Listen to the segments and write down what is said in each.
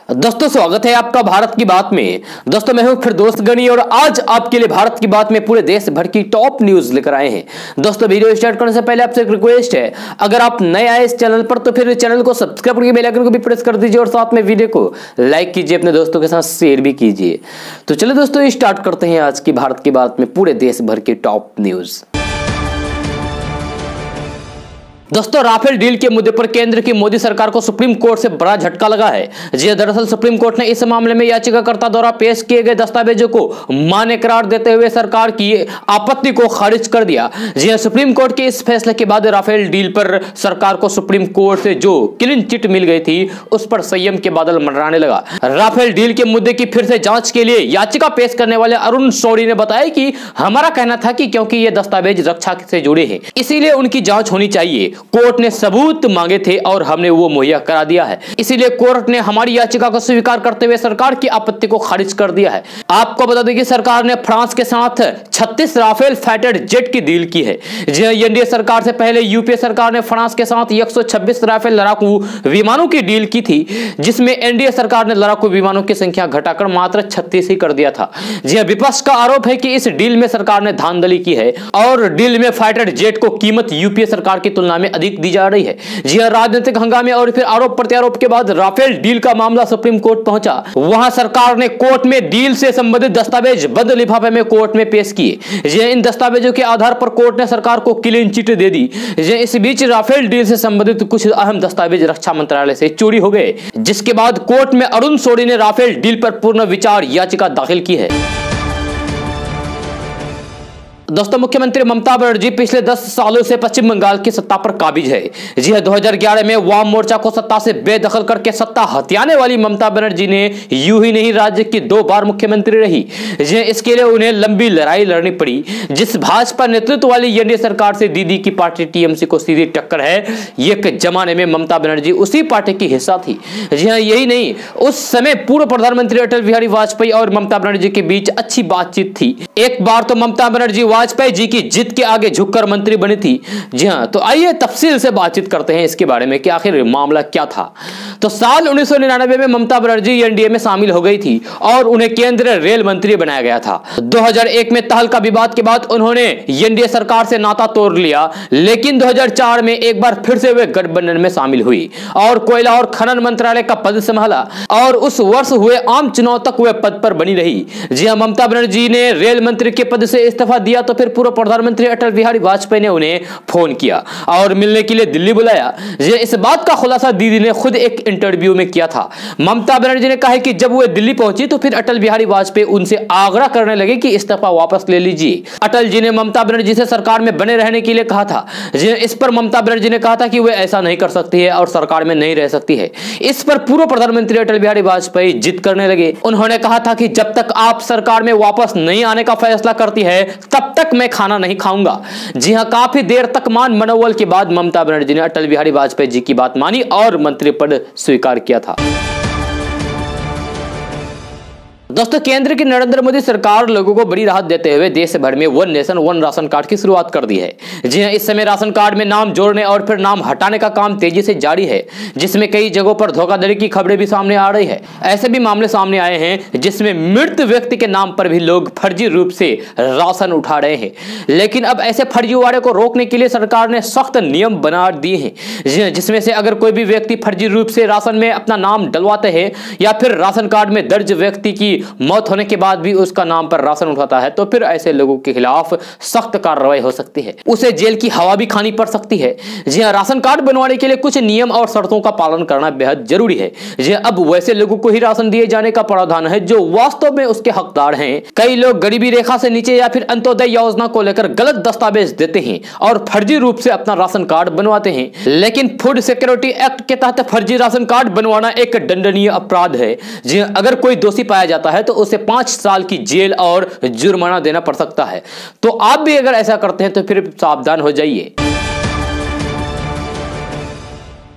दोस्तों स्वागत है आपका भारत की बात में। दोस्तों मैं हूं फिर दोस्त गनी और आज आपके लिए भारत की बात में पूरे देश भर की टॉप न्यूज लेकर आए हैं। दोस्तों वीडियो स्टार्ट करने से पहले आपसे एक रिक्वेस्ट है, अगर आप नए आए इस चैनल पर तो फिर चैनल को सब्सक्राइब करके बेल आइकन को भी प्रेस कर दीजिए और साथ में वीडियो को लाइक कीजिए, अपने दोस्तों के साथ शेयर भी कीजिए। तो चलिए दोस्तों स्टार्ट करते हैं आज की भारत की बात में पूरे देश भर की टॉप न्यूज। दोस्तों राफेल डील के मुद्दे पर केंद्र की मोदी सरकार को सुप्रीम कोर्ट से बड़ा झटका लगा है। जी दरअसल सुप्रीम कोर्ट ने इस मामले में याचिकाकर्ता द्वारा पेश किए गए दस्तावेजों को मान्य करार देते हुए सरकार की आपत्ति को खारिज कर दिया। जी हां, सुप्रीम कोर्ट के इस फैसले के बाद राफेल डील पर सरकार को सुप्रीम कोर्ट से जो क्लीन चिट मिल गई थी उस पर संयम के बादल मंडराने लगा। राफेल डील के मुद्दे की फिर से जांच के लिए याचिका पेश करने वाले अरुण शौरी ने बताया कि हमारा कहना था कि क्योंकि ये दस्तावेज रक्षा से जुड़े हैं इसीलिए उनकी जांच होनी चाहिए। कोर्ट ने सबूत मांगे थे और हमने वो मुहैया करा दिया है, इसीलिए कोर्ट ने हमारी याचिका को स्वीकार करते हुए सरकार की आपत्ति को खारिज कर दिया है। आपको बता दें कि सरकार ने फ्रांस के साथ 36 राफेल फाइटर जेट की डील की है। एनडीए सरकार से पहले यूपीए सरकार ने फ्रांस के साथ 126 राफेल लड़ाकू विमानों की डील की थी, जिसमें एनडीए सरकार ने लड़ाकू विमानों की संख्या घटाकर मात्र 36 ही कर दिया था। जी विपक्ष का आरोप है कि इस डील में सरकार ने धांधली की है और डील में फाइटर जेट को कीमत यूपीए सरकार की तुलना में अधिक दी जा रही है। जी हां, राजनीतिक हंगामे और फिर आरोप प्रत्यारोप के बाद राफेल डील का मामला सुप्रीम कोर्ट पहुंचा। वहां सरकार ने कोर्ट में डील से संबंधित दस्तावेज बंद लिफाफे में कोर्ट में पेश किए। जी इन दस्तावेजों के आधार पर कोर्ट ने सरकार को क्लीन चिट दे दी। इस बीच राफेल डील से संबंधित कुछ अहम दस्तावेज रक्षा मंत्रालय से चोरी हो गए, जिसके बाद कोर्ट में अरुण शौरी ने राफेल डील पर पूर्ण विचार याचिका दाखिल की है। दोस्तों मुख्यमंत्री ममता बनर्जी पिछले 10 सालों से पश्चिम बंगाल की सत्ता पर काबिज है। जी हां, 2011 में वाम मोर्चा को सत्ता से बेदखल करके सत्ता हथियाने वाली ममता बनर्जी ने यूं ही नहीं राज्य की 2 बार मुख्यमंत्री रही। जी इसके लिए उन्हें लंबी लड़ाई लड़नी पड़ी। जिस भाजपा नेतृत्व वाली एनडीए सरकार से दीदी की पार्टी टीएमसी को सीधी टक्कर है, एक जमाने में ममता बनर्जी उसी पार्टी की हिस्सा थी। जी हां, यही नहीं, उस समय पूर्व प्रधानमंत्री अटल बिहारी वाजपेयी और ममता बनर्जी के बीच अच्छी बातचीत थी। एक बार तो ममता बनर्जी वाजपेयी जी की जिद के आगे झुककर मंत्री बनी थी। जी हां, तो आइए तफसील से बातचीत करते हैं इसके बारे में कि आखिर मामला क्या था। तो साल 1999 में ममता बनर्जी एनडीए में शामिल हो गई थी और उन्हें केंद्रीय रेल मंत्री बनाया गया था। 2001 में तहलका विवाद के बाद उन्होंने एनडीए सरकार से नाता तोड़ लिया, लेकिन 2004 में एक बार फिर से वे गठबंधन में शामिल हुई और कोयला और खनन मंत्रालय का पद संभाला और उस वर्ष हुए आम चुनाव तक वे पद पर बनी रही। जी हां, ममता बनर्जी ने रेल मंत्री के पद से इस्तीफा दिया तो फिर पूर्व प्रधानमंत्री अटल बिहारी वाजपेयी ने उन्हें फोन किया और मिलने के लिए दिल्ली बुलाया। इस बात का खुलासा दीदी ने खुद एक इंटरव्यू में किया था। ममता बनर्जी ने कहा कि जब वो दिल्ली पहुंची तो फिर अटल बिहारी वाजपेयी उनसे आग्रह करने लगे कि इस्तीफा वापस ले लीजिए। अटल जी ने ममता बनर्जी से सरकार में बने रहने के लिए कहा था। इस पर ममता बनर्जी ने कहा था कि वे ऐसा नहीं कर सकती है और सरकार में नहीं रह सकती है। इस पर पूर्व प्रधानमंत्री अटल बिहारी वाजपेयी जिद करने लगे। उन्होंने कहा था कि जब तक आप सरकार में वापस नहीं आने का फैसला करती है तब तक मैं खाना नहीं खाऊंगा। जी हां, काफी देर तक मान मनोबल के बाद ममता बनर्जी ने अटल बिहारी वाजपेयी जी की बात मानी और मंत्री पद स्वीकार किया था। दोस्तों केंद्र की नरेंद्र मोदी सरकार लोगों को बड़ी राहत देते हुए देश भर में one nation one ration card की शुरुआत कर दी है। जी हां, इस समय राशन कार्ड में नाम जोड़ने और फिर नाम हटाने का काम तेजी से जारी है, जिसमें कई जगहों पर धोखाधड़ी की खबरें भी सामने आ रही है। ऐसे भी मामले सामने आए हैं जिसमें मृत व्यक्ति के नाम पर भी लोग फर्जी रूप से राशन उठा रहे हैं। लेकिन अब ऐसे फर्जीवाड़े को रोकने के लिए सरकार ने सख्त नियम बना दिए हैं, जिसमें से अगर कोई भी व्यक्ति फर्जी रूप से राशन में अपना नाम डलवाते हैं या फिर राशन कार्ड में दर्ज व्यक्ति की मौत होने के बाद भी उसका नाम पर राशन उठाता है तो फिर ऐसे लोगों के खिलाफ सख्त कार्रवाई हो सकती है, उसे जेल की हवा भी खानी पड़ सकती है। जी हां, राशन कार्ड बनवाने के लिए कुछ नियम और शर्तों का पालन करना बेहद जरूरी है। जी हां, अब वैसे लोगों को ही राशन दिए जाने का प्रावधान है जो वास्तव में उसके हकदार हैं। कई लोग गरीबी रेखा से नीचे या फिर अंत्योदय योजना को लेकर गलत दस्तावेज देते हैं और फर्जी रूप से अपना राशन कार्ड बनवाते हैं, लेकिन फूड सिक्योरिटी एक्ट के तहत फर्जी राशन कार्ड बनवाना एक दंडनीय अपराध है। जी हां, अगर कोई दोषी पाया जाता है तो उसे 5 साल की जेल और जुर्माना देना पड़ सकता है। तो आप भी अगर ऐसा करते हैं तो फिर सावधान हो जाइए।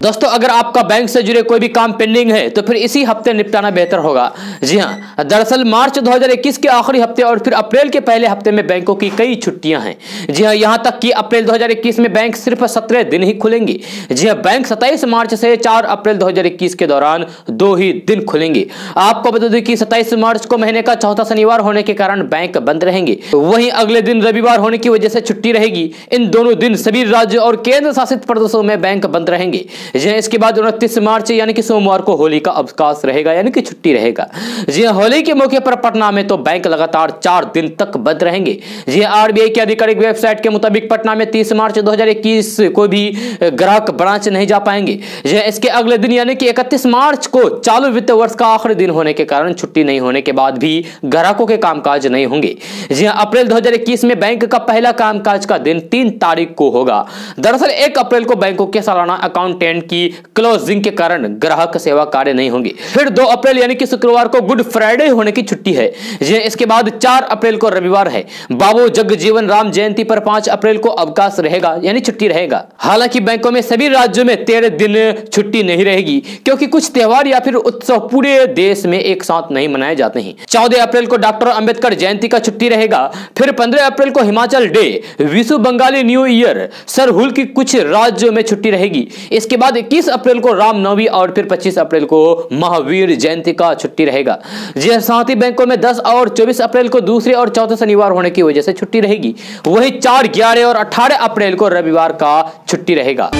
दोस्तों अगर आपका बैंक से जुड़े कोई भी काम पेंडिंग है तो फिर इसी हफ्ते निपटाना बेहतर होगा। जी हां, दरअसल मार्च 2021 के आखिरी हफ्ते और फिर अप्रैल के पहले हफ्ते में बैंकों की कई छुट्टियां हैं। जी हां, यहां तक कि अप्रैल 2021 में बैंक सिर्फ 17 दिन ही खुलेंगे। जी हां, बैंक 27 मार्च से 4 अप्रैल 2021 के दौरान 2 ही दिन खुलेंगे। आपको बता दें कि 27 मार्च को महीने का चौथा शनिवार होने के कारण बैंक बंद रहेंगे, वहीं अगले दिन रविवार होने की वजह से छुट्टी रहेगी। इन दोनों दिन सभी राज्य और केंद्र शासित प्रदेशों में बैंक बंद रहेंगे। इसके बाद 29 मार्च यानी कि सोमवार को होली का अवकाश रहेगा, यानी कि छुट्टी रहेगा। जी होली के मौके पर पटना में तो बैंक लगातार 4 दिन तक बंद रहेंगे। जी आरबीआई की आधिकारिक वेबसाइट के मुताबिक पटना में 30 मार्च 2021 को भी ग्राहक ब्रांच नहीं जा पाएंगे। इसके अगले दिन यानी कि 31 मार्च को चालू वित्त वर्ष का आखिरी दिन होने के कारण छुट्टी नहीं होने के बाद भी ग्राहकों के कामकाज नहीं होंगे। जी अप्रैल 2021 में बैंक का पहला कामकाज का दिन 3 तारीख को होगा। दरअसल 1 अप्रैल को बैंकों के सालाना अकाउंटेंट की क्लोजिंग के कारण ग्राहक सेवा कार्य नहीं होंगे। फिर 2 अप्रैल यानी कि शुक्रवार को गुड फ्राइडे होने की छुट्टी है। इसके बाद 4 अप्रैल को रविवार है। बाबू जगजीवन राम जयंती पर 5 अप्रैल को अवकाश रहेगा, यानी छुट्टी रहेगा। हालांकि बैंकों में सभी राज्यों में 13 दिन छुट्टी नहीं रहेगी, क्योंकि कुछ त्योहार या फिर उत्सव पूरे देश में एक साथ नहीं मनाए जाते हैं। 14 अप्रैल को डॉक्टर अंबेडकर जयंती का छुट्टी रहेगा। फिर 15 अप्रैल को Himachal day, Vishu Bengali new year, Sarhul की कुछ राज्यों में छुट्टी रहेगी। इसके बाद 21 अप्रैल को रामनवमी और फिर 25 अप्रैल को महावीर जयंती का छुट्टी रहेगा। जी साथ ही बैंकों में 10 और 24 अप्रैल को दूसरे और चौथे शनिवार होने की वजह से छुट्टी रहेगी। वहीं 4, 11 और 18 अप्रैल को रविवार का छुट्टी रहेगा।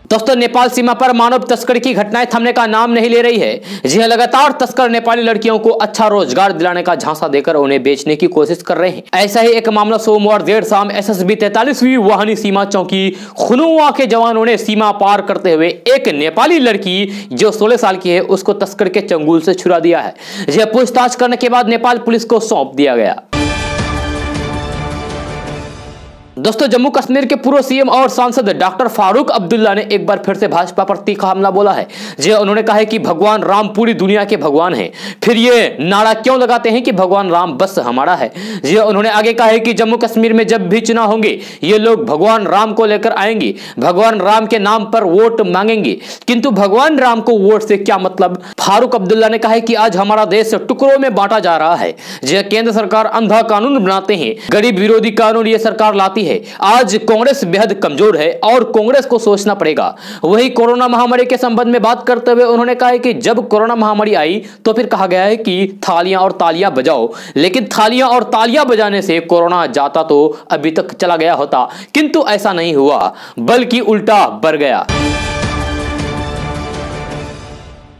दोस्तों नेपाल सीमा पर मानव तस्करी की घटनाएं थमने का नाम नहीं ले रही है। जी हां, लगातार तस्कर नेपाली लड़कियों को अच्छा रोजगार दिलाने का झांसा देकर उन्हें बेचने की कोशिश कर रहे हैं। ऐसा ही एक मामला सोमवार देर शाम एसएसबी 43वीं वाहिनी सीमा चौकी खुनुआ के जवानों ने सीमा पार करते हुए एक नेपाली लड़की जो 16 साल की है उसको तस्कर के चंगुल से छुड़ा दिया है। जी पूछताछ करने के बाद नेपाल पुलिस को सौंप दिया गया। दोस्तों जम्मू कश्मीर के पूर्व सीएम और सांसद डॉक्टर फारूक अब्दुल्ला ने एक बार फिर से भाजपा पर तीखा हमला बोला है। जी उन्होंने कहा है कि भगवान राम पूरी दुनिया के भगवान हैं, फिर ये नारा क्यों लगाते हैं कि भगवान राम बस हमारा है। जी उन्होंने आगे कहा है कि जम्मू कश्मीर में जब भी चुनाव होंगे ये लोग भगवान राम को लेकर आएंगे, भगवान राम के नाम पर वोट मांगेंगे, किंतु भगवान राम को वोट से क्या मतलब। फारूक अब्दुल्ला ने कहा है कि आज हमारा देश टुकड़ों में बांटा जा रहा है। जी केंद्र सरकार अंधा कानून बनाते हैं, गरीब विरोधी कानून ये सरकार लाती है। आज कांग्रेस बेहद कमजोर है और कांग्रेस को सोचना पड़ेगा। वही कोरोना महामारी के संबंध में बात करते हुए उन्होंने कहा है कि जब कोरोना महामारी आई तो फिर कहा गया है कि थालियां और तालियां बजाओ, लेकिन थालियां और तालियां बजाने से कोरोना जाता तो अभी तक चला गया होता, किंतु ऐसा नहीं हुआ बल्कि उल्टा बढ़ गया।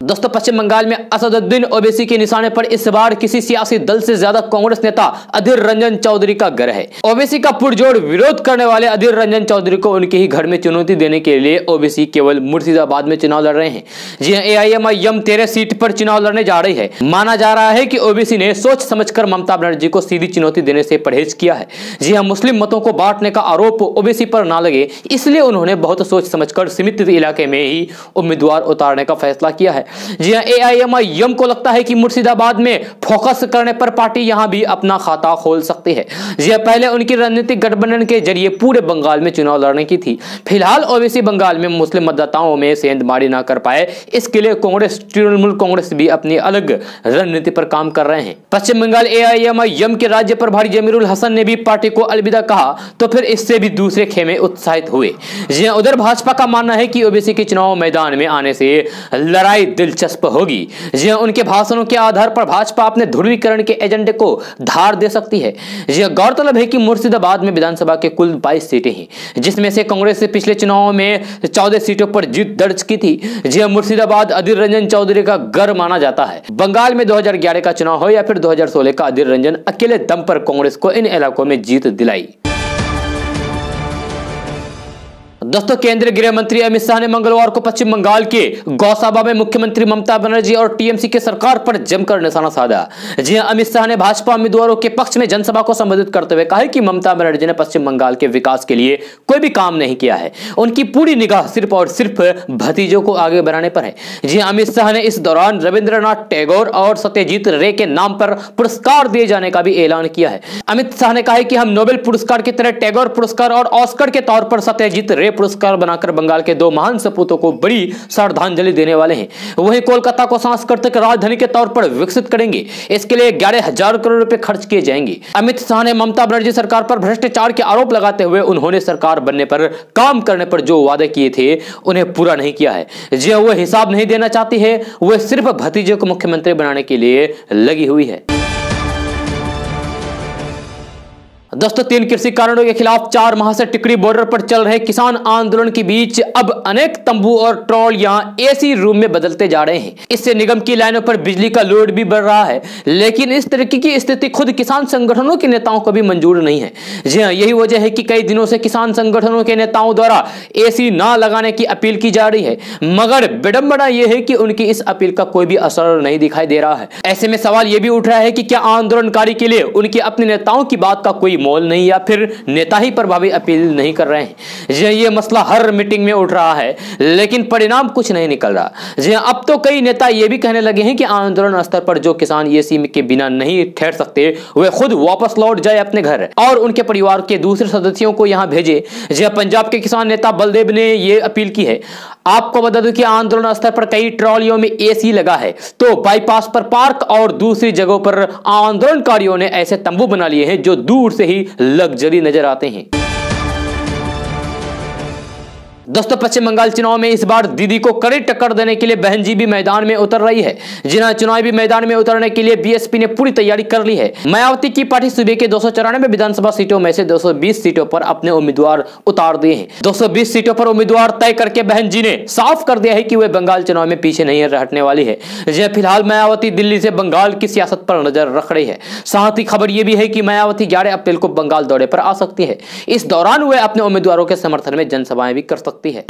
दोस्तों पश्चिम बंगाल में असदुद्दीन ओवैसी के निशाने पर इस बार किसी सियासी दल से ज्यादा कांग्रेस नेता अधीर रंजन चौधरी का घर है। ओवैसी का पुरजोर विरोध करने वाले अधीर रंजन चौधरी को उनके ही घर में चुनौती देने के लिए ओवैसी केवल मुर्शिदाबाद में चुनाव लड़ रहे हैं। जी एआईएमआईएम 13 सीट पर चुनाव लड़ने जा रही है। माना जा रहा है कि ओवैसी ने सोच समझकर ममता बनर्जी को सीधी चुनौती देने से परहेज किया है। जी हाँ, मुस्लिम मतों को बांटने का आरोप ओवैसी पर ना लगे इसलिए उन्होंने बहुत सोच समझकर सीमित इलाके में ही उम्मीदवार उतारने का फैसला किया है। जी हां, एआईएमआईएम को लगता है कि मुर्शिदाबाद में फोकस करने पर पार्टी यहां भी अपना खाता खोल सकती है। जी हां, पहले उनकी रणनीतिक गठबंधन के जरिए पूरे बंगाल में चुनाव लड़ने की थी। फिलहाल ओवैसी बंगाल में मुस्लिम मतदाताओं में सेंधमारी ना कर पाए, इसके लिए कांग्रेस तृणमूल कांग्रेस भी अपनी अलग रणनीति पर काम कर रहे हैं। पश्चिम बंगाल एआईएमआईएम के राज्य प्रभारी जमीरुल हसन ने भी पार्टी को अलविदा कहा तो फिर इससे भी दूसरे खेमे उत्साहित हुए। जी हां, उधर भाजपा का मानना है कि ओवैसी के चुनाव मैदान में आने से लड़ाई दिलचस्प होगी। जी उनके भाषणों के आधार पर भाजपा अपने ध्रुवीकरण के एजेंडे को धार दे सकती है। जी गौरतलब है कि मुर्शिदाबाद में विधानसभा के कुल 22 सीटें हैं, जिसमें से कांग्रेस से पिछले चुनाव में 14 सीटों पर जीत दर्ज की थी। जी मुर्शिदाबाद अधीर रंजन चौधरी का घर माना जाता है। बंगाल में 2011 का चुनाव हो या फिर 2016 का, अधीर रंजन अकेले दम पर कांग्रेस को इन इलाकों में जीत दिलाई। दोस्तों केंद्रीय गृह मंत्री अमित शाह ने मंगलवार को पश्चिम बंगाल के गौसाबा में मुख्यमंत्री ममता बनर्जी और टीएमसी के सरकार पर जमकर निशाना साधा। जी हां, अमित शाह ने भाजपा उम्मीदवारों के पक्ष में जनसभा को संबोधित करते हुए कहा कि ममता बनर्जी ने पश्चिम बंगाल के विकास के लिए कोई भी काम नहीं किया है। उनकी पूरी निगाह सिर्फ और सिर्फ भतीजों को आगे बढ़ाने पर है। जी हां, अमित शाह ने इस दौरान रविंद्रनाथ टैगोर और सत्यजीत रे के नाम पर पुरस्कार दिए जाने का भी ऐलान किया है। अमित शाह ने कहा कि हम नोबेल पुरस्कार की तरह टैगोर पुरस्कार और ऑस्कर के तौर पर सत्यजीत रे पुरस्कार बनाकर बंगाल के 2 महान सपूतों को बड़ी श्रद्धांजलि देने वाले हैं। वहीं कोलकाता को सांस्कृतिक राजधानी के तौर पर विकसित करेंगे। इसके लिए 11,000 करोड़ रुपए खर्च किए जाएंगे। अमित शाह ने ममता बनर्जी सरकार पर भ्रष्टाचार के आरोप लगाते हुए उन्होंने सरकार बनने पर, काम करने पर जो वादे किए थे उन्हें पूरा नहीं किया है। जो वो हिसाब नहीं देना चाहती है, वो सिर्फ भतीजे को मुख्यमंत्री बनाने के लिए लगी हुई है। दोस्तों, 3 कृषि कानूनों के खिलाफ 4 माह से टिकरी बॉर्डर पर चल रहे किसान आंदोलन के बीच अब अनेक तंबू और ट्रॉलियां एसी रूम में बदलते जा रहे हैं। इससे निगम की लाइनों पर बिजली का लोड भी बढ़ रहा है, लेकिन इस तरीके की स्थिति खुद किसान संगठनों के नेताओं को भी मंजूर नहीं है। जी हां, यही वजह है कि कई दिनों से किसान संगठनों के नेताओं द्वारा एसी ना लगाने की अपील की जा रही है, मगर विडंबना यह है कि उनकी इस अपील का कोई भी असर नहीं दिखाई दे रहा है। ऐसे में सवाल यह भी उठ रहा है कि क्या आंदोलनकारी के लिए उनके अपने नेताओं की बात का कोई मोल नहीं, या फिर नेता ही प्रभावी अपील नहीं कर रहे हैं। ये मसला हर मीटिंग में उठ रहा है, लेकिन परिणाम कुछ नहीं निकल रहा। जी अब तो कई नेता ये भी कहने लगे हैं कि आंदोलन स्तर पर जो किसान एसी के बिना नहीं ठहर सकते, वे खुद वापस लौट जाए अपने घर और उनके परिवार के दूसरे सदस्यों को यहां भेजे। जी पंजाब के किसान नेता बलदेव ने यह अपील की है। आपको बता दूं कि आंदोलन स्तर पर कई ट्रॉलियों में एसी लगा है, तो बाईपास पर पार्क और दूसरी जगहों पर आंदोलनकारियों ने ऐसे तंबू बना लिए हैं जो दूर से ही लग्जरी नजर आते हैं। दोस्तों, पश्चिम बंगाल चुनाव में इस बार दीदी को कड़ी टक्कर देने के लिए बहन जी भी मैदान में उतर रही है। जिन्हें चुनावी मैदान में उतरने के लिए बीएसपी ने पूरी तैयारी कर ली है। मायावती की पार्टी सूबे के 294 विधानसभा सीटों में से 220 सीटों पर अपने उम्मीदवार उतार दिए हैं। 220 सीटों पर उम्मीदवार तय करके बहन जी ने साफ कर दिया है कि वे बंगाल चुनाव में पीछे नहीं हटने वाली है। फिलहाल मायावती दिल्ली से बंगाल की सियासत पर नजर रख रही है। साथ ही खबर यह भी है कि मायावती 11 अप्रैल को बंगाल दौरे पर आ सकती है। इस दौरान वे अपने उम्मीदवारों के समर्थन में जनसभाएं भी कर सकती है।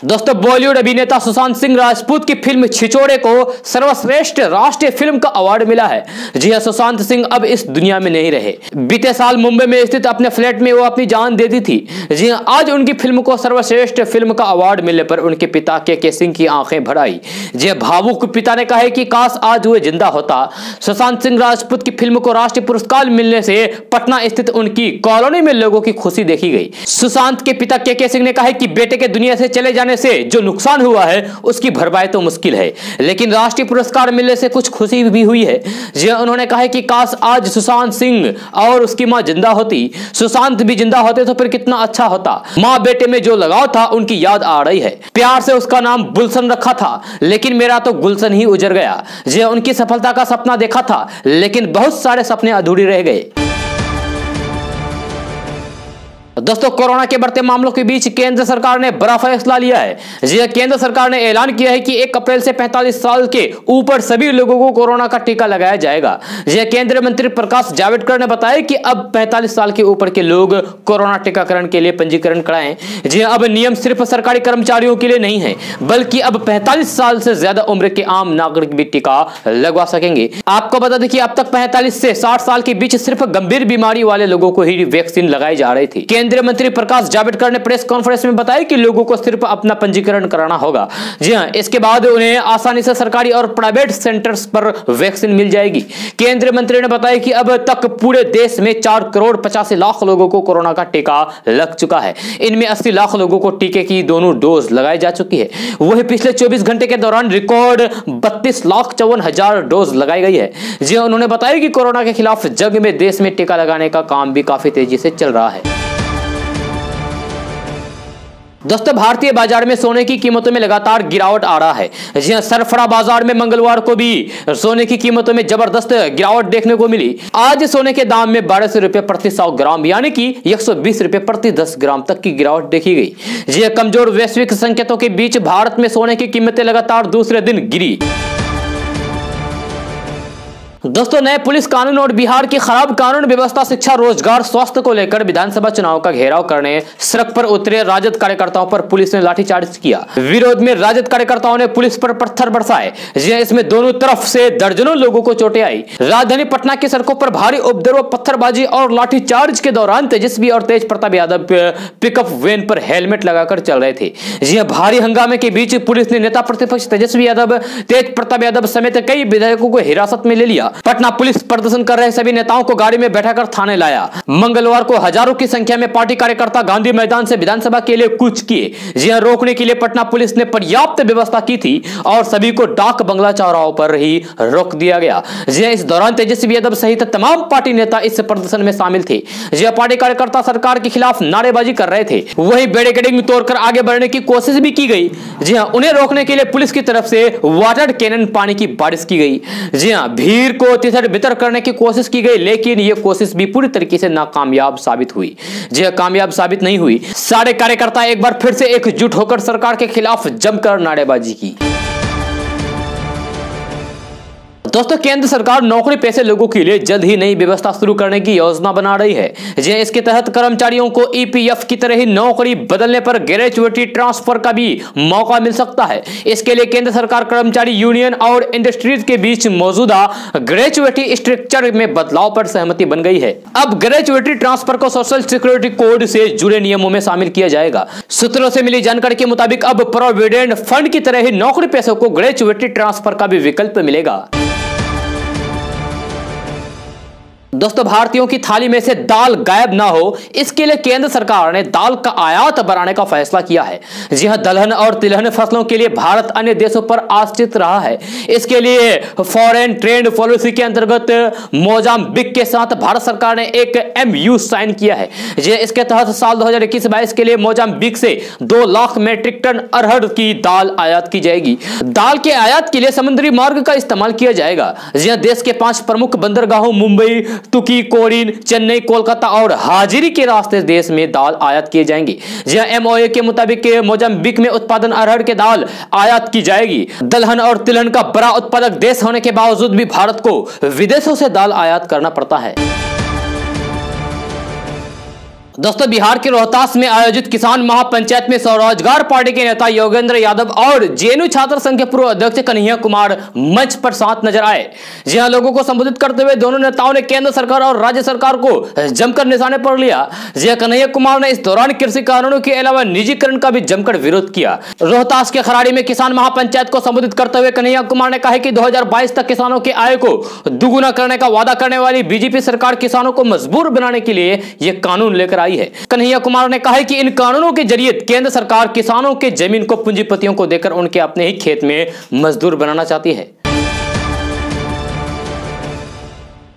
दोस्तों, बॉलीवुड अभिनेता सुशांत सिंह राजपूत की फिल्म छिछोरे को सर्वश्रेष्ठ राष्ट्रीय फिल्म का अवार्ड मिला है। जी हां, सुशांत सिंह अब इस दुनिया में नहीं रहे। बीते साल मुंबई में स्थित अपने फ्लैट में वो अपनी जान दे दी थी। जी हां, आज उनकी फिल्म को सर्वश्रेष्ठ फिल्म का अवार्ड मिलने पर उनके पिता के सिंह की आंखें भर आई। जी भावुक पिता ने कहा है कि काश आज वो जिंदा होता। सुशांत सिंह राजपूत की फिल्म को राष्ट्रीय पुरस्कार मिलने से पटना स्थित उनकी कॉलोनी में लोगों की खुशी देखी गई। सुशांत के पिता के सिंह ने कहा है कि बेटे के दुनिया से चले जाने से जो नुकसान हुआ है उसकी भरपाई तो मुश्किल है, लेकिन राष्ट्रीय पुरस्कार मिलने से कुछ खुशी भी हुई है। जी उन्होंने कहा है कि काश आज सुशांत सिंह और उसकी मां जिंदा होती, सुशांत भी जिंदा होते तो फिर कितना अच्छा होता। मां बेटे में जो लगाव था उनकी याद आ रही है। प्यार से उसका नाम गुलशन रखा था, लेकिन मेरा तो गुलशन ही उजड़ गया। जी उनकी सफलता का सपना देखा था, लेकिन बहुत सारे सपने अधूरे रह गए। दोस्तों, कोरोना के बढ़ते मामलों के बीच केंद्र सरकार ने बड़ा फैसला लिया है। जी केंद्र सरकार ने ऐलान किया है कि 1 अप्रैल से 45 साल के ऊपर सभी लोगों को कोरोना का टीका लगाया जाएगा। जी केंद्रीय मंत्री प्रकाश जावड़ेकर ने बताया कि अब 45 साल के ऊपर के लोग कोरोना टीकाकरण के लिए पंजीकरण कराएं। जी अब नियम सिर्फ सरकारी कर्मचारियों के लिए नहीं है, बल्कि अब 45 साल से ज्यादा उम्र के आम नागरिक भी टीका लगवा सकेंगे। आपको बता दें कि अब तक 45 से 60 साल के बीच सिर्फ गंभीर बीमारी वाले लोगों को ही वैक्सीन लगाई जा रही थी। केंद्रीय मंत्री प्रकाश जावड़ेकर ने प्रेस कॉन्फ्रेंस में बताया कि लोगों को सिर्फ अपना पंजीकरण कराना होगा। जी हां, इसके बाद उन्हें आसानी से सरकारी और प्राइवेट सेंटर्स पर वैक्सीन मिल जाएगी। केंद्रीय मंत्री ने बताया कि अब तक पूरे देश में 4 करोड़ 85 लाख लोगों को कोरोना का टीका लग चुका है। इनमें 80 लाख लोगों को टीके की दोनों डोज लगाई जा चुकी है। वही पिछले 24 घंटे के दौरान रिकॉर्ड 32,54,000 डोज लगाई गई है। जी उन्होंने बताया कि कोरोना के खिलाफ जंग में देश में टीका लगाने का काम भी काफी तेजी से चल रहा है। दोस्तों, भारतीय बाजार में सोने की कीमतों में लगातार गिरावट आ रहा है। जी हां, सरफरा बाजार में मंगलवार को भी सोने की कीमतों में जबरदस्त गिरावट देखने को मिली। आज सोने के दाम में 1200 रुपए प्रति 100 ग्राम यानी कि 120 रुपए प्रति 10 ग्राम तक की गिरावट देखी गई। जी हां, कमजोर वैश्विक संकेतों के बीच भारत में सोने की कीमतें लगातार दूसरे दिन गिरी। दोस्तों, नए पुलिस कानून और बिहार की खराब कानून व्यवस्था, शिक्षा, रोजगार, स्वास्थ्य को लेकर विधानसभा चुनाव का घेराव करने सड़क पर उतरे राजद कार्यकर्ताओं पर पुलिस ने लाठीचार्ज किया। विरोध में राजद कार्यकर्ताओं ने पुलिस पर पत्थर बरसाए। इसमें दोनों तरफ से दर्जनों लोगों को चोटें आई। राजधानी पटना की सड़कों पर भारी उपद्रव, पत्थरबाजी और लाठीचार्ज के दौरान तेजस्वी और तेज प्रताप यादव पिकअप वैन पर हेलमेट लगाकर चल रहे थे। जी हां, भारी हंगामे के बीच पुलिस ने नेता प्रतिपक्ष तेजस्वी यादव, तेज प्रताप यादव समेत कई विधायकों को हिरासत में ले लिया। पटना पुलिस प्रदर्शन कर रहे सभी नेताओं को गाड़ी में बैठाकर थाने लाया। मंगलवार को हजारों की संख्या में पार्टी कार्यकर्ता गांधी मैदान से विधानसभा के लिए कूच किए। जी हां, रोकने के लिए पटना पुलिस ने पर्याप्त व्यवस्था की थी और सभी को डाक बंगला चौराहों पर ही रोक दिया गया। जी हां, इस दौरान तेजस्वी यादव सहित तमाम पार्टी नेता इस प्रदर्शन में शामिल थे। जी हां, पार्टी कार्यकर्ता सरकार के खिलाफ नारेबाजी कर रहे थे। वहीं बैरिकेडिंग तोड़कर आगे बढ़ने की कोशिश भी की गई। जी हां, उन्हें रोकने के लिए पुलिस की तरफ से वाटर कैनन पानी की बारिश की गई। जी हां, भीड़ को तितर बितर करने की कोशिश की गई, लेकिन यह कोशिश भी पूरी तरीके से नाकामयाब साबित हुई। जी हां, कामयाब साबित नहीं हुई। सारे कार्यकर्ता एक बार फिर से एकजुट होकर सरकार के खिलाफ जमकर नारेबाजी की। दोस्तों, केंद्र सरकार नौकरी पेशे लोगों के लिए जल्द ही नई व्यवस्था शुरू करने की योजना बना रही है। जी, इसके तहत कर्मचारियों को ईपीएफ की तरह ही नौकरी बदलने पर ग्रेजुएटी ट्रांसफर का भी मौका मिल सकता है। इसके लिए केंद्र सरकार कर्मचारी यूनियन और इंडस्ट्रीज के बीच मौजूदा ग्रेजुएटी स्ट्रक्चर में बदलाव पर सहमति बन गई है। अब ग्रेजुएटी ट्रांसफर को सोशल सिक्योरिटी कोड से जुड़े नियमों में शामिल किया जाएगा। सूत्रों से मिली जानकारी के मुताबिक अब प्रोविडेंट फंड की तरह ही नौकरी पेशों को ग्रेजुएटी ट्रांसफर का भी विकल्प मिलेगा। दोस्तों, भारतीयों की थाली में से दाल गायब ना हो, इसके लिए केंद्र सरकार ने दाल का आयात बढ़ाने का फैसला किया है। जी हां, दलहन और तिलहन फसलों के लिए भारत अन्य देशों पर आश्रित रहा है। इसके लिए फॉरेन ट्रेड पॉलिसी के अंतर्गत मोजाम्बिक के साथ भारत सरकार ने एक एमयू साइन किया है। जी, इसके तहत साल 2021-22 के लिए मोजाम्बिक से 2 लाख मीट्रिक टन अरहर की दाल आयात की जाएगी। दाल के आयात के लिए समुद्री मार्ग का इस्तेमाल किया जाएगा। जी हां, देश के 5 प्रमुख बंदरगाहों मुंबई, तुकीकोरिन, चेन्नई, कोलकाता और हाजिरी के रास्ते देश में दाल आयात किए जाएंगे। जहां एमओए के मुताबिक मोजाम्बिक में उत्पादन अरहर के दाल आयात की जाएगी। दलहन और तिलहन का बड़ा उत्पादक देश होने के बावजूद भी भारत को विदेशों से दाल आयात करना पड़ता है। दोस्तों, बिहार के रोहतास में आयोजित किसान महापंचायत में स्वरोजगार पार्टी के नेता योगेंद्र यादव और जेएनयू छात्र संघ के पूर्व अध्यक्ष कन्हैया कुमार मंच पर साथ नजर आए। जी हां, लोगों को संबोधित करते हुए दोनों नेताओं ने केंद्र सरकार और राज्य सरकार को जमकर निशाने पर लिया। जी हां, कन्हैया कुमार ने इस दौरान कृषि कानूनों के अलावा निजीकरण का भी जमकर विरोध किया। रोहतास के खराड़ी में किसान महापंचायत को संबोधित करते हुए कन्हैया कुमार ने कहा कि 2022 तक किसानों की आय को दुगुना करने का वादा करने वाली बीजेपी सरकार किसानों को मजबूर बनाने के लिए यह कानून लेकर आई है। कन्हैया कुमार ने कहा कि इन कानूनों के जरिए केंद्र सरकार किसानों के जमीन को पूंजीपतियों को देकर उनके अपने ही खेत में मजदूर बनाना चाहती है।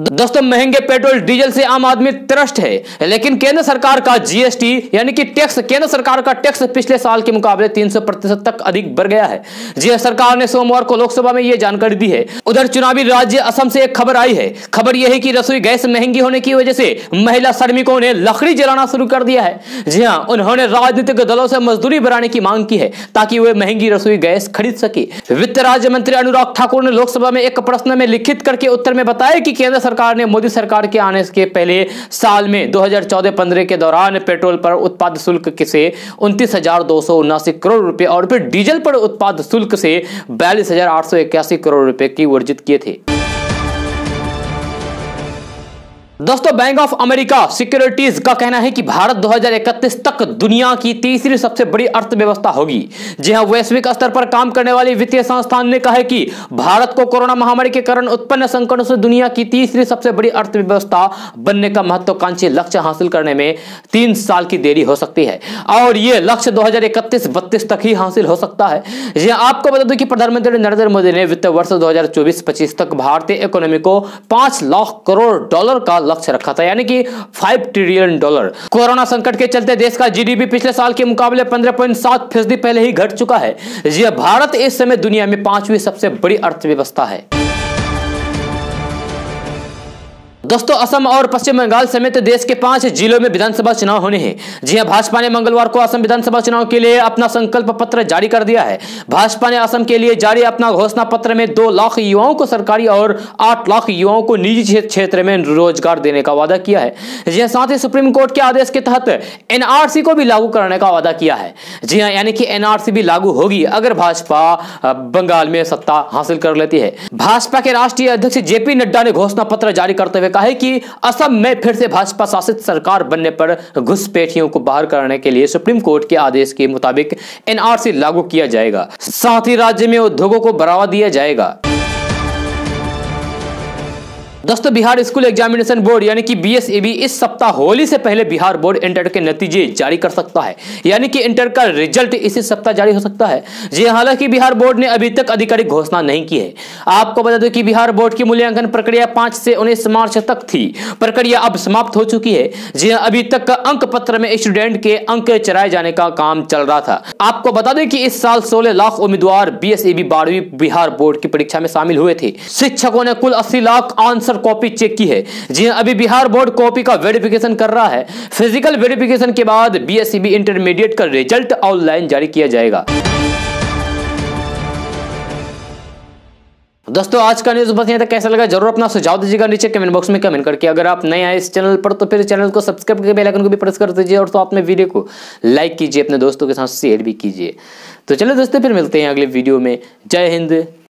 दोस्तों, महंगे पेट्रोल डीजल से आम आदमी त्रस्त है, लेकिन केंद्र सरकार का जीएसटी यानी कि टैक्स, केंद्र सरकार का टैक्स पिछले साल के मुकाबले 300% तक अधिक बढ़ गया है। जी सरकार ने सोमवार को लोकसभा में यह जानकारी दी है। उधर चुनावी राज्य असम से एक खबर आई है। खबर यह है कि रसोई गैस महंगी होने की वजह से महिला श्रमिकों ने लकड़ी जलाना शुरू कर दिया है। जी हाँ, उन्होंने राजनीतिक दलों से मजदूरी बढ़ाने की मांग की है ताकि वे महंगी रसोई गैस खरीद सके। वित्त राज्य मंत्री अनुराग ठाकुर ने लोकसभा में एक प्रश्न में लिखित करके उत्तर में बताया कि केंद्र सरकार ने मोदी सरकार के आने के पहले साल में 2014-15 के दौरान पेट्रोल पर उत्पाद शुल्क से 29,279 करोड़ रुपए और फिर डीजल पर उत्पाद शुल्क से 42,881 करोड़ रुपए की वर्जित किए थे। दोस्तों, बैंक ऑफ अमेरिका सिक्योरिटीज का कहना है कि भारत 2031 तक दुनिया की तीसरी सबसे बड़ी अर्थव्यवस्था होगी। जी हां, वैश्विक स्तर पर काम करने वाली वित्तीय संस्थान ने कहा है कि भारत को कोरोना महामारी के कारण उत्पन्न संकटों से दुनिया की तीसरी सबसे बड़ी अर्थव्यवस्था बनने का महत्वाकांक्षी लक्ष्य हासिल करने में 3 साल की देरी हो सकती है और यह लक्ष्य 2031-32 तक ही हासिल हो सकता है। जी हां, आपको बता दूं कि प्रधानमंत्री नरेंद्र मोदी ने वित्त वर्ष 2024-25 तक भारतीय इकोनॉमी को $5 लाख करोड़ का लक्ष्य रखा था, यानी कि $5 ट्रिलियन। कोरोना संकट के चलते देश का जीडीपी पिछले साल के मुकाबले 15.7% पहले ही घट चुका है। जी भारत इस समय दुनिया में 5वीं सबसे बड़ी अर्थव्यवस्था है। दोस्तों, असम और पश्चिम बंगाल समेत देश के 5 जिलों में विधानसभा चुनाव होने हैं। जी हां, भाजपा ने मंगलवार को असम विधानसभा चुनाव के लिए अपना संकल्प पत्र जारी कर दिया है। भाजपा ने असम के लिए जारी अपना घोषणा पत्र में 2 लाख युवाओं को सरकारी और 8 लाख युवाओं को निजी क्षेत्र में रोजगार देने का वादा किया है। जी हां, साथ ही सुप्रीम कोर्ट के आदेश के तहत एनआरसी को भी लागू करने का वादा किया है। जी हां, यानी कि एनआरसी भी लागू होगी अगर भाजपा बंगाल में सत्ता हासिल कर लेती है। भाजपा के राष्ट्रीय अध्यक्ष जेपी नड्डा ने घोषणा पत्र जारी करते हुए है कि असम में फिर से भाजपा शासित सरकार बनने पर घुसपैठियों को बाहर करने के लिए सुप्रीम कोर्ट के आदेश के मुताबिक एनआरसी लागू किया जाएगा। साथ ही राज्य में उद्योगों को बढ़ावा दिया जाएगा। दोस्तों बिहार स्कूल एग्जामिनेशन बोर्ड यानी कि बीएसईबी इस सप्ताह होली से पहले बिहार बोर्ड इंटर के नतीजे जारी कर सकता है, यानी कि इंटर का रिजल्ट इसी सप्ताह जारी हो सकता है। जी हालांकि बिहार बोर्ड ने अभी तक आधिकारिक घोषणा नहीं की है। आपको बता दें कि बिहार बोर्ड की मूल्यांकन प्रक्रिया 5 से 19 मार्च तक थी। प्रक्रिया अब समाप्त हो चुकी है। जी अभी तक अंक पत्र में स्टूडेंट के अंक चढ़ाए जाने का काम चल रहा था। आपको बता दें कि इस साल 16 लाख उम्मीदवार बीएसईबी 12वीं बिहार बोर्ड की परीक्षा में शामिल हुए थे। शिक्षकों ने कुल 80 लाख आंसर कॉपी चेक की है। जी अभी बिहार बोर्ड कॉपी का वेरिफिकेशन कर रहा है। फिजिकल वेरिफिकेशन के बाद बीएसईबी इंटरमीडिएट का रिजल्ट ऑनलाइन जारी किया जाएगा। दोस्तों आज का न्यूज़ बस यहाँ तक। कैसा लगा जरूर अपना सुझाव दीजिएगा नीचे कमेंट बॉक्स में कमेंट करके। अगर आप नए आए इस चैनल पर तो फिर चैनल को सब्सक्राइब करके बेल आइकन को भी प्रेस कर दीजिए और साथ में वीडियो को लाइक कीजिए, अपने दोस्तों के साथ शेयर भी कीजिए। तो चलो दोस्तों फिर मिलते हैं अगले वीडियो में। जय हिंद।